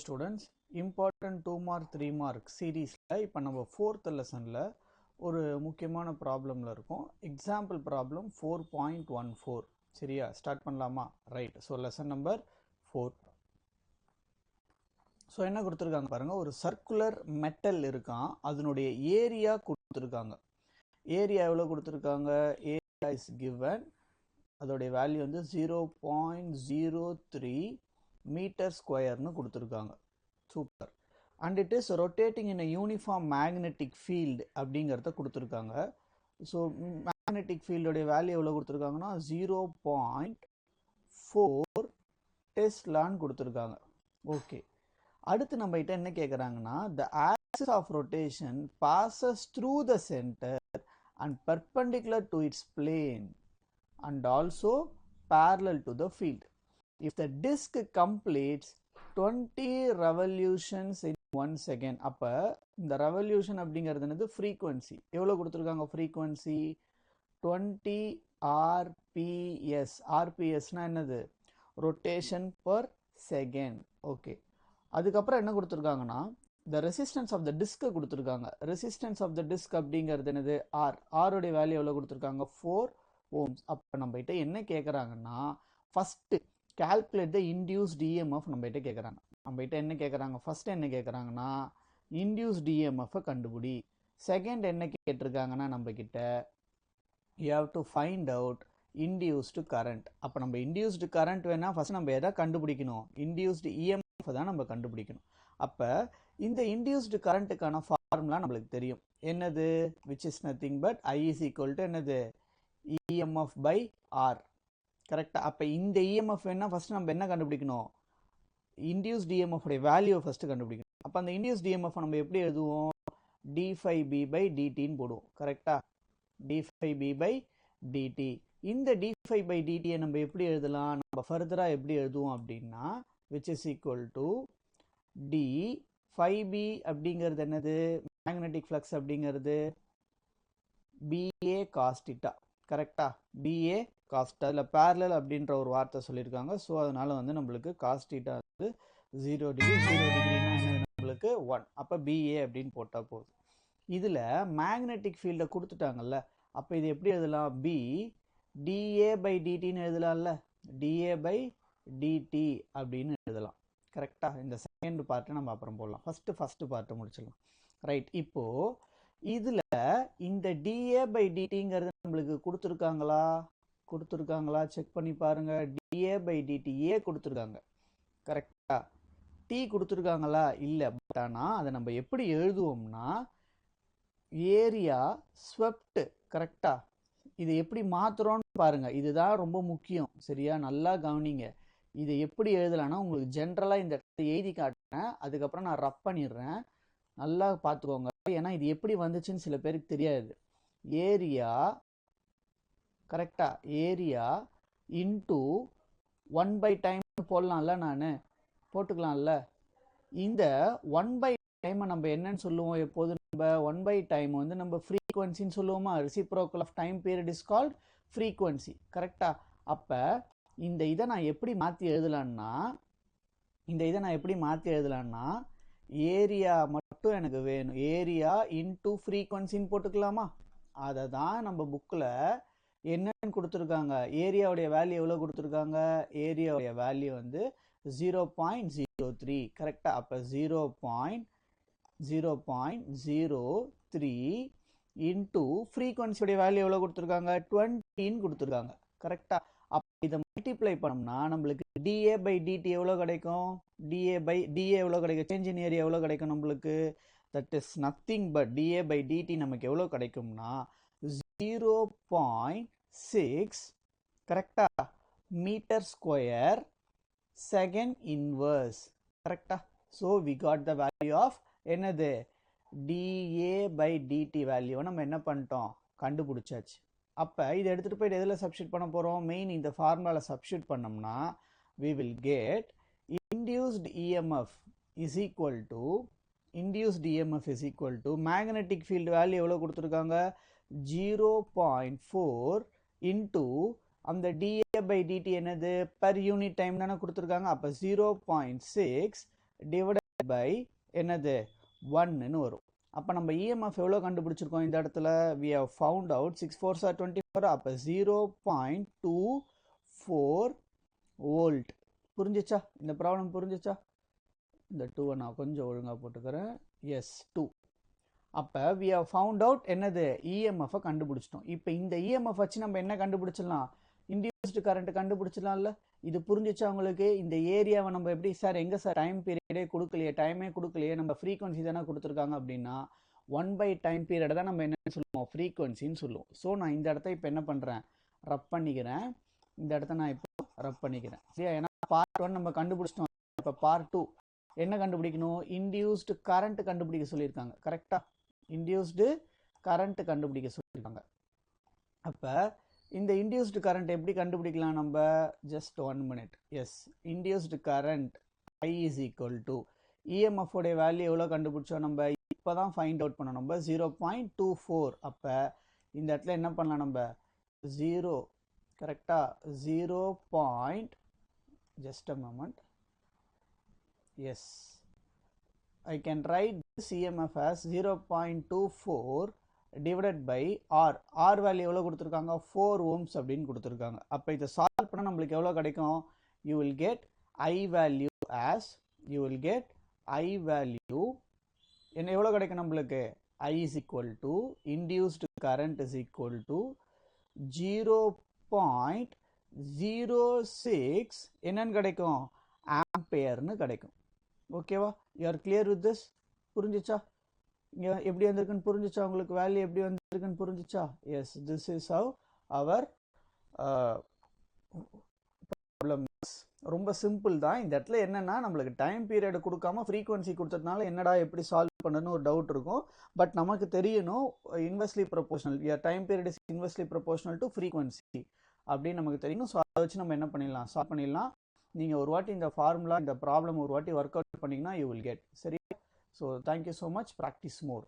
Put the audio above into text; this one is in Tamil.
Students, important 2 mark 3 mark சீரீஸில் இப்போ நம்ம 4th லெசனில் ஒரு முக்கியமான ப்ராப்ளமில் இருக்கும். Example problem 4.14. சரியா, ஸ்டார்ட் பண்ணலாமா? Right. So lesson number 4. So என்ன கொடுத்துருக்காங்க பாருங்கள், ஒரு சர்க்குலர் மெட்டல் இருக்கான், அதனுடைய ஏரியா கொடுத்துருக்காங்க. ஏரியா எவ்வளோ கொடுத்துருக்காங்க? ஏரியா இஸ் கிவன், அதோடைய வேல்யூ வந்து 0.03 மீட்டர் ஸ்கொயர்னு கொடுத்துருக்காங்க. Super. And it is rotating in a uniform magnetic field அப்படிங்கிறத கொடுத்துருக்காங்க. ஸோ மேக்னெட்டிக் ஃபீல்டோடைய வேல்யூ எவ்வளோ கொடுத்துருக்காங்கன்னா 0.4 டெஸ்லான்னு கொடுத்துருக்காங்க. ஓகே, அடுத்து நம்ம கிட்ட என்ன கேட்குறாங்கன்னா, the axis of rotation passes through the centre and perpendicular to its plane and also parallel to the field. If the disk completes 20 revolutions in 1 second, அப்ப இந்த revolution அப்படிங்கிறது என்னது? frequency. எவ்வளவு கொடுத்திருக்காங்க frequency? 20 rps. rps னா என்னது? rotation per second. ஓகே, அதுக்கப்புறம் என்ன கொடுத்திருக்காங்கன்னா, the resistance of the disk கொடுத்திருக்காங்க. resistance of the disk அப்படிங்கிறது என்னது? r. r உடைய வேல்யூ எவ்வளவு கொடுத்திருக்காங்க? 4 ohms. அப்போ நம்ம கிட்ட என்ன கேட்குறாங்கன்னா, ஃபஸ்ட்டு கால்குலேட் த இன்டியூஸ்ட் இஎம்எஃப் நம்ம கிட்ட கேட்குறாங்க. நம்ம கிட்ட என்ன கேட்குறாங்க? ஃபஸ்ட்டு என்ன கேட்குறாங்கன்னா, இன்டியூஸ்ட் இஎம்எஃப்பை கண்டுபிடி. செகண்ட் என்ன கேட்டிருக்காங்கன்னா, நம்ம கிட்ட you have to find out induced current. அப்போ நம்ம இன்டியூஸ்டு கரண்ட் வேணால் ஃபஸ்ட் நம்ம எதை கண்டுபிடிக்கணும்? இன்டியூஸ்டு இஎம்எஃப் தான் நம்ம கண்டுபிடிக்கணும். அப்போ இந்த இன்டியூஸ்டு கரண்ட்டுக்கான ஃபார்முலா நம்மளுக்கு தெரியும். என்னது? Which is nothing but I is equal to என்னது? EMF by R. கரெக்டா? அப்போ இந்த EMF வேணா ஃபர்ஸ்ட் நம்ம என்ன கண்டுபிடிக்கணும்? இன்டியூஸ்ட் EMF உடைய வேல்யூ ஃபர்ஸ்ட் கண்டுபிடிக்கணும். அப்போ அந்த இன்டியூஸ்ட் EMF நம்ம எப்படி எழுதுவோம்? d5b by dt ன்னு போடுவோம். கரெக்டா? d5b by dt. இந்த d5 by dt நம்ம எப்படி எழுதலாம்? நம்ம ஃபர்தரா எப்படி எழுதுவோம் அப்படின்னா, which is equal to d5b அப்படிங்கிறது என்னது? மேக்னெட்டிக் ஃப்ளக்ஸ் அப்படிங்கிறது BA cos theta. கரெக்டா? BA cos theta. அதில் parallel அப்படின்ற ஒரு வார்த்தை சொல்லியிருக்காங்க. ஸோ அதனால வந்து நம்மளுக்கு cos theta வந்து 0 டிகிரி. 0 டிகிரினா என்னது? நம்மளுக்கு 1. அப்போ BA அப்படின்னு போட்டால் போதும். இதில் மேக்னெட்டிக் ஃபீல்டை கொடுத்துட்டாங்கல்ல, அப்போ இது எப்படி எழுதலாம்? B dA by dtன்னு எழுதலாம்ல. dA by dt அப்படின்னு எழுதலாம். கரெக்டா? இந்த செகண்ட் பார்ட்டை நம்ம அப்புறம் போடலாம். ஃபஸ்ட்டு பார்ட்டை முடிச்சிடலாம். ரைட். இப்போது இதில் இந்த dA by dtங்கிறது நம்மளுக்கு கொடுத்துருக்காங்களா? செக் பண்ணி பாருங்க. dA by dt A கொடுத்துருக்காங்க. கரெக்டா? T கொடுத்துருக்காங்களா? இல்லை. பட் ஆனால் அதை நம்ம எப்படி எழுதுவோம்னா, ஏரியா ஸ்வெப்ட். கரெக்டா? இதை எப்படி மாத்துறோம்னு பாருங்க. இதுதான் ரொம்ப முக்கியம். சரியா? நல்லா கவனிங்க. இதை எப்படி எழுதலாம்னா, உங்களுக்கு ஜென்ரலாக இந்த இடத்துல எழுதி காட்டுறேன், அதுக்கப்புறம் நான் ரப் பண்ணிடுறேன். நல்லா பார்த்துக்கோங்க. ஏன்னா இது எப்படி வந்துச்சுன்னு சில பேருக்கு தெரியாது. ஏரியா, கரெக்டா? ஏரியா இன்டூ 1 by டைம் போடலாம்ல, நான் போட்டுக்கலாம்ல. இந்த 1 by டைமை நம்ம என்னன்னு சொல்லுவோம்? எப்போது நம்ம 1 by டைம் வந்து நம்ம ஃப்ரீக்வன்சின்னு சொல்லுவோமா? Reciprocal of time period is called frequency. கரெக்டா? அப்போ இந்த இதை நான் எப்படி மாற்றி எழுதலான்னா, ஏரியா மட்டும் எனக்கு வேணும். ஏரியா இன்டூ ஃப்ரீக்வன்சின்னு போட்டுக்கலாமா? அதை தான் நம்ம புக்கில் என்னன்னு கொடுத்துருக்காங்க. ஏரியாவுடைய வேல்யூ எவ்வளோ கொடுத்துருக்காங்க? ஏரியாவுடைய வேல்யூ வந்து 0.03. கரெக்டா? அப்போ 0.03 இன்டூ ஃப்ரீக்வன்சியோடைய வேல்யூ எவ்வளோ கொடுத்துருக்காங்க? 20ன்னு கொடுத்துருக்காங்க. கரெக்டா? அப்போ இதை மல்டிப்ளை பண்ணோம்னா நம்மளுக்கு dA by dt எவ்வளோ கிடைக்கும்? dA எவ்வளோ கிடைக்கும்? சேஞ்ச் இன் ஏரியா எவ்வளோ கிடைக்கும் நம்மளுக்கு? That is nothing but dA by dt நமக்கு எவ்வளோ கிடைக்கும்னா 0.6 கரெக்டா மீட்டர் ஸ்கொயர் செகண்ட் இன்வர்ஸ். கரெக்டா? So we got the value of என்னது? dA by dt வேல்யூவை நம்ம என்ன பண்ணிட்டோம்? கண்டுபிடிச்சாச்சு. அப்போ இதை எடுத்துகிட்டு போயிட்டு எதில் சப்ஸ்டியூட் பண்ண போகிறோம்? மெயின் இந்த ஃபார்முலாவில் சப்ஸ்டியூட் பண்ணோம்னா we will get induced EMF is equal to magnetic field value எவ்வளோ கொடுத்துருக்காங்க? 0.4 into அந்த dA by dt என்னது? per unit time தானே கொடுத்துருக்காங்க. அப்போ 0.6 டிவைடட் பை என்னது 1ன்னு வரும். அப்போ நம்ம இஎம்எஃப் எவ்வளோ கண்டுபிடிச்சிருக்கோம் இந்த இடத்துல? we have found out 6 4s are 24. அப்போ 0.24 வோல்ட். புரிஞ்சிச்சா? இந்த ப்ராப்ளம் புரிஞ்சிச்சா? இந்த 2 நான் கொஞ்சம் ஒழுங்காக போட்டுக்கிறேன். எஸ் 2. அப்போ we have found out என்னது? இஎம்எஃப் கண்டுபிடிச்சிட்டோம். இப்போ இந்த இஎம்எஃப் வச்சு நம்ம என்ன கண்டுபிடிச்சிடலாம்? இன்டியூஸ்டு கரண்ட் கண்டுபிடிச்சிடலாம்ல. இது புரிஞ்சிச்சா உங்களுக்கு? இந்த ஏரியாவை நம்ம எப்படி சார் எங்கே சார் டைம் பீரியடே கொடுக்கலையே, டைமே கொடுக்கலையே, நம்ம ஃப்ரீக்வன்சி தானே கொடுத்துருக்காங்க அப்படின்னா 1 டைம் பீரியட் தான் நம்ம என்ன சொல்லுவோம்? ஃப்ரீக்வன்சின்னு சொல்லுவோம். ஸோ நான் இந்த இடத்த இப்போ என்ன பண்ணுறேன்? ரப் பண்ணிக்கிறேன். இந்த இடத்த நான் இப்போ ரப் பண்ணிக்கிறேன். சரியா? ஏன்னா பார்ட் 1 நம்ம கண்டுபிடிச்சிட்டோம். இப்போ பார்ட் 2 என்ன கண்டுபிடிக்கணும்? இன்டியூஸ்டு கரண்ட் கண்டுபிடிக்க சொல்லியிருக்காங்க. கரெக்டாக? இன்டியூஸ்டு கரண்ட் கண்டுபிடிக்க சொல்லியிருக்காங்க. அப்போ இந்த இன்டியூஸ்டு கரண்ட் எப்படி கண்டுபிடிக்கலாம் நம்ம? Just 1 minute. Yes, induced current I is equal to EMF உடைய வேல்யூ எவ்வளோ கண்டுபிடிச்சோம் நம்ம? இப்போ தான் ஃபைண்ட் அவுட் பண்ணோம் நம்ம 0.24. அப்போ இந்த இடத்துல என்ன பண்ணலாம் நம்ம? 0 கரெக்டாக 0. just a moment. Yes, I can write this EMF as 0.24 divided by R. R value எவ்வளோ கொடுத்துருக்காங்க? 4 ohms அப்படின்னு கொடுத்துருக்காங்க. அப்போ இதை சால்வ் பண்ணால் நம்மளுக்கு எவ்வளோ கிடைக்கும்? you will get I value as என்ன எவ்வளோ கிடைக்கும் நம்மளுக்கு? I is equal to induced current is equal to 0.06 என்னன்னு கிடைக்கும்? ஆம்பியர்னு கிடைக்கும். ஓகேவா? you are clear with this? புரிஞ்சிச்சா? இங்கே எப்படி வந்திருக்குன்னு புரிஞ்சிச்சா உங்களுக்கு? வேல்யூ எப்படி வந்திருக்குன்னு புரிஞ்சிச்சா? Yes, this is how our problem. ரொம்ப சிம்பிள் தான். இந்த இடத்துல என்னன்னா நம்மளுக்கு டைம் பீரியட் கொடுக்காம ஃப்ரீக்வன்சி கொடுத்ததுனால என்னடா எப்படி சால்வ் பண்ணணும்னு ஒரு டவுட் இருக்கும். பட் நமக்கு தெரியணும் inversely proportional, time period is inversely proportional to frequency அப்படின்னு நமக்கு தெரியணும். ஸோ அதை வச்சு நம்ம என்ன பண்ணிடலாம்? சால்வ் பண்ணிடலாம். நீங்கள் ஒரு வாட்டி இந்த ஃபார்முலா, இந்த ப்ராப்ளம் ஒரு வாட்டி ஒர்க் அவுட் பண்ணிங்கன்னா யூ வில் கெட். சரி? So thank you so much. Practice மோர்.